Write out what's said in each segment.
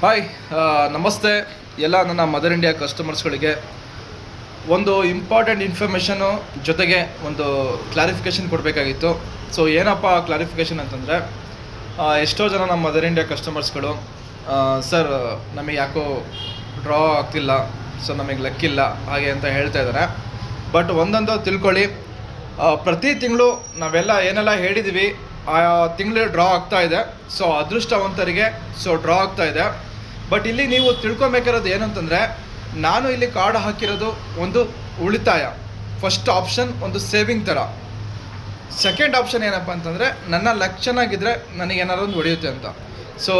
Hi, ನಮಸ್ತೆ ಎಲ್ಲ ನನ್ನ ಮದರ್ ಇಂಡಿಯಾ ಕಸ್ಟಮರ್ಸ್ಗಳಿಗೆ. ಒಂದು ಇಂಪಾರ್ಟೆಂಟ್ ಇನ್ಫಾರ್ಮೇಷನು ಜೊತೆಗೆ ಒಂದು ಕ್ಲಾರಿಫಿಕೇಷನ್ ಕೊಡಬೇಕಾಗಿತ್ತು. ಸೊ ಏನಪ್ಪ ಕ್ಲಾರಿಫಿಕೇಷನ್ ಅಂತಂದರೆ, ಎಷ್ಟೋ ಜನ ನಮ್ಮ ಮದರ್ ಇಂಡಿಯಾ ಕಸ್ಟಮರ್ಸ್ಗಳು ಸರ್ ನಮಗೆ ಯಾಕೋ ಡ್ರಾ ಆಗ್ತಿಲ್ಲ, ಸೊ ನಮಗೆ ಲಕ್ಕಿಲ್ಲ ಹಾಗೆ ಅಂತ ಹೇಳ್ತಾ ಇದ್ದಾರೆ. ಬಟ್ ಒಂದಂತೂ ತಿಳ್ಕೊಳ್ಳಿ, ಪ್ರತಿ ತಿಂಗಳು ನಾವೆಲ್ಲ ಏನೆಲ್ಲ ಹೇಳಿದ್ವಿ ಆ ತಿಂಗಳು ಡ್ರಾ ಆಗ್ತಾ ಇದೆ. ಸೊ ಅದೃಷ್ಟವಂತರಿಗೆ ಡ್ರಾ ಆಗ್ತಾ ಇದೆ. ಬಟ್ ಇಲ್ಲಿ ನೀವು ತಿಳ್ಕೊಬೇಕಾರೋದು ಏನಂತಂದರೆ, ನಾನು ಇಲ್ಲಿ ಕಾರ್ಡ್ ಹಾಕಿರೋದು ಒಂದು ಉಳಿತಾಯ. ಫಸ್ಟ್ ಆಪ್ಷನ್ ಒಂದು ಸೇವಿಂಗ್ ಥರ. ಸೆಕೆಂಡ್ ಆಪ್ಷನ್ ಏನಪ್ಪ ಅಂತಂದರೆ, ನನ್ನ ಲಕ್ ಚೆನ್ನಾಗಿದ್ದರೆ ನನಗೇನಾದ್ರು ಒಂದು ಹೊಡೆಯುತ್ತೆ ಅಂತ. ಸೊ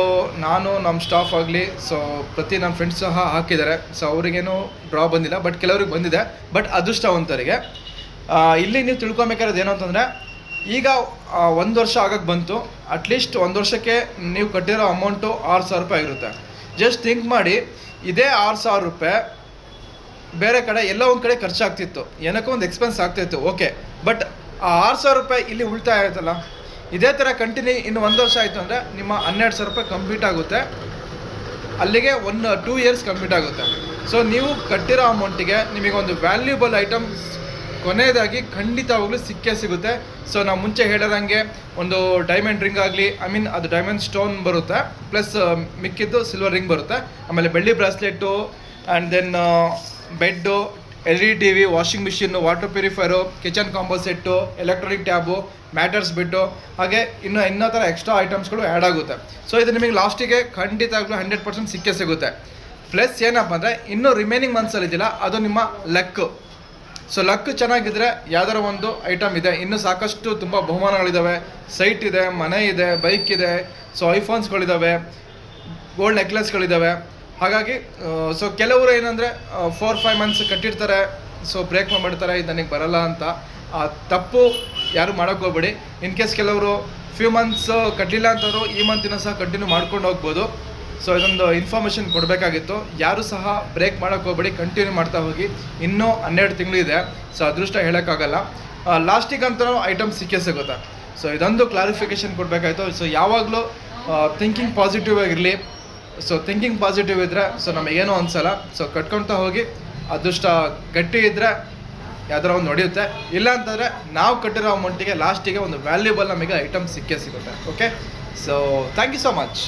ನಾನು ನಮ್ಮ ಸ್ಟಾಫ್ ಆಗಲಿ, ಸೊ ಪ್ರತಿ ನಮ್ಮ ಫ್ರೆಂಡ್ಸ್ ಸಹ ಹಾಕಿದ್ದಾರೆ. ಸೊ ಅವರಿಗೇನು ಡ್ರಾ ಬಂದಿಲ್ಲ, ಬಟ್ ಕೆಲವ್ರಿಗೆ ಬಂದಿದೆ. ಬಟ್ ಅದೃಷ್ಟವಂತರಿಗೆ ಇಲ್ಲಿ ನೀವು ತಿಳ್ಕೊಬೇಕಾರೋದು ಏನು ಅಂತಂದರೆ, ಈಗ 1 ವರ್ಷ ಆಗಕ್ಕೆ ಬಂತು. ಅಟ್ಲೀಸ್ಟ್ 1 ವರ್ಷಕ್ಕೆ ನೀವು ಕಟ್ಟಿರೋ ಅಮೌಂಟು 6,000 ರೂಪಾಯಿ ಇರುತ್ತೆ. ಜಸ್ಟ್ ಥಿಂಕ್ ಮಾಡಿ, ಇದೇ 6,000 ರೂಪಾಯಿ ಬೇರೆ ಕಡೆ ಎಲ್ಲ ಒಂದು ಕಡೆ ಖರ್ಚಾಗ್ತಿತ್ತು, ಏನಕ್ಕೋ ಒಂದು ಎಕ್ಸ್ಪೆನ್ಸ್ ಆಗ್ತಾಯಿತ್ತು, ಓಕೆ. ಬಟ್ ಆ 6,000 ರೂಪಾಯಿ ಇಲ್ಲಿ ಉಳಿತಾಯ ಆಯ್ತಲ್ಲ, ಇದೇ ಥರ ಕಂಟಿನ್ಯೂ ಇನ್ನು 1 ವರ್ಷ ಆಯಿತು ಅಂದರೆ ನಿಮ್ಮ 12,000 ರೂಪಾಯಿ ಕಂಪ್ಲೀಟ್ ಆಗುತ್ತೆ. ಅಲ್ಲಿಗೆ 2 ಇಯರ್ಸ್ ಕಂಪ್ಲೀಟ್ ಆಗುತ್ತೆ. ಸೊ ನೀವು ಕಟ್ಟಿರೋ ಅಮೌಂಟಿಗೆ ನಿಮಗೆ ಒಂದು ವ್ಯಾಲ್ಯೂಬಲ್ ಐಟಮ್ ಕೊನೆಯದಾಗಿ ಖಂಡಿತವಾಗ್ಲೂ ಸಿಕ್ಕೇ ಸಿಗುತ್ತೆ. ಸೊ ನಾವು ಮುಂಚೆ ಹೇಳಿದಂಗೆ ಒಂದು ಡೈಮಂಡ್ ರಿಂಗ್ ಆಗಲಿ, ಅದು ಡೈಮಂಡ್ ಸ್ಟೋನ್ ಬರುತ್ತೆ, ಪ್ಲಸ್ ಮಿಕ್ಕಿದ್ದು ಸಿಲ್ವರ್ ರಿಂಗ್ ಬರುತ್ತೆ. ಆಮೇಲೆ ಬೆಳ್ಳಿ bracelet, and then bed, LED TV, washing machine, water purifier, kitchen combo set, electronic tab, matters ಬಿಟ್ಟು, ಹಾಗೆ ಇನ್ನೂ ಥರ ಎಕ್ಸ್ಟ್ರಾ ಐಟಮ್ಸ್ಗಳು ಆ್ಯಡ್ ಆಗುತ್ತೆ. ಸೊ ಇದು ನಿಮಗೆ ಲಾಸ್ಟಿಗೆ ಖಂಡಿತವಾಗ್ಲೂ 100% ಸಿಕ್ಕೇ ಸಿಗುತ್ತೆ. ಪ್ಲಸ್ ಏನಪ್ಪ ಅಂದರೆ, ಇನ್ನೂ ರಿಮೈನಿಂಗ್ ಮಂತ್ಸಲ್ಲಿ ಇದೆಯಲ್ಲ, ಅದು ನಿಮ್ಮ ಲಕ್. ಸೊ ಲಕ್ ಚೆನ್ನಾಗಿದ್ದರೆ ಯಾವ್ದಾರ ಒಂದು ಐಟಮ್ ಇದೆ. ಇನ್ನೂ ಸಾಕಷ್ಟು ತುಂಬ ಬಹುಮಾನಗಳಿದ್ದಾವೆ. ಸೈಟ್ ಇದೆ, ಮನೆ ಇದೆ, ಬೈಕ್ ಇದೆ, ಸೊ ಐಫೋನ್ಸ್ಗಳಿದ್ದಾವೆ, ಗೋಲ್ಡ್ ನೆಕ್ಲೆಸ್ಗಳಿದ್ದಾವೆ. ಹಾಗಾಗಿ ಸೊ ಕೆಲವರು ಏನಂದರೆ 4-5 ಮಂತ್ಸ್ ಕಟ್ಟಿರ್ತಾರೆ, ಸೊ ಬ್ರೇಕ್ ಮಾಡಿಬಿಡ್ತಾರೆ, ಇದು ನನಗೆ ಬರಲ್ಲ ಅಂತ. ತಪ್ಪು ಯಾರು ಮಾಡೋಕ್ಕೆ ಹೋಗ್ಬೇಡಿ. ಇನ್ ಕೇಸ್ ಕೆಲವರು ಫ್ಯೂ ಮಂತ್ಸ್ ಕಟ್ಟಲಿಲ್ಲ ಅಂತವರು ಈ ಮಂತಿನ ಸಹ ಕಂಟಿನ್ಯೂ ಮಾಡ್ಕೊಂಡು ಹೋಗ್ಬೋದು. ಸೊ ಇದೊಂದು ಇನ್ಫಾರ್ಮೇಷನ್ ಕೊಡಬೇಕಾಗಿತ್ತು. ಯಾರು ಸಹ ಬ್ರೇಕ್ ಮಾಡೋಕ್ಕೆ ಹೋಗ್ಬೇಡಿ, ಕಂಟಿನ್ಯೂ ಮಾಡ್ತಾ ಹೋಗಿ. ಇನ್ನೂ 12 ತಿಂಗಳು ಇದೆ. ಸೊ ಅದೃಷ್ಟ ಹೇಳೋಕ್ಕಾಗಲ್ಲ, ಲಾಸ್ಟಿಗಂತೂ ಐಟಮ್ ಸಿಕ್ಕೇ ಸಿಗುತ್ತೆ. ಸೊ ಇದೊಂದು ಕ್ಲಾರಿಫಿಕೇಷನ್ ಕೊಡಬೇಕಾಯ್ತು. ಸೊ ಯಾವಾಗಲೂ ಥಿಂಕಿಂಗ್ ಪಾಸಿಟಿವ್ ಆಗಿರಲಿ. ಸೊ ಥಿಂಕಿಂಗ್ ಪಾಸಿಟಿವ್ ಇದ್ದರೆ ಸೊ ನಮಗೇನೋ ಅನಿಸಲ್ಲ. ಸೊ ಕಟ್ಕೊಳ್ತಾ ಹೋಗಿ, ಅದೃಷ್ಟ ಗಟ್ಟಿ ಇದ್ದರೆ ಯಾವ್ದಾರ ಒಂದು ಹೊಡೆಯುತ್ತೆ. ಇಲ್ಲ ಅಂತಂದರೆ ನಾವು ಕಟ್ಟಿರೋ ಅಮೌಂಟಿಗೆ ಲಾಸ್ಟಿಗೆ ಒಂದು ವ್ಯಾಲ್ಯೂಬಲ್ ನಮಗೆ ಐಟಮ್ ಸಿಕ್ಕೇ ಸಿಗುತ್ತೆ. Okay, so thank you so much.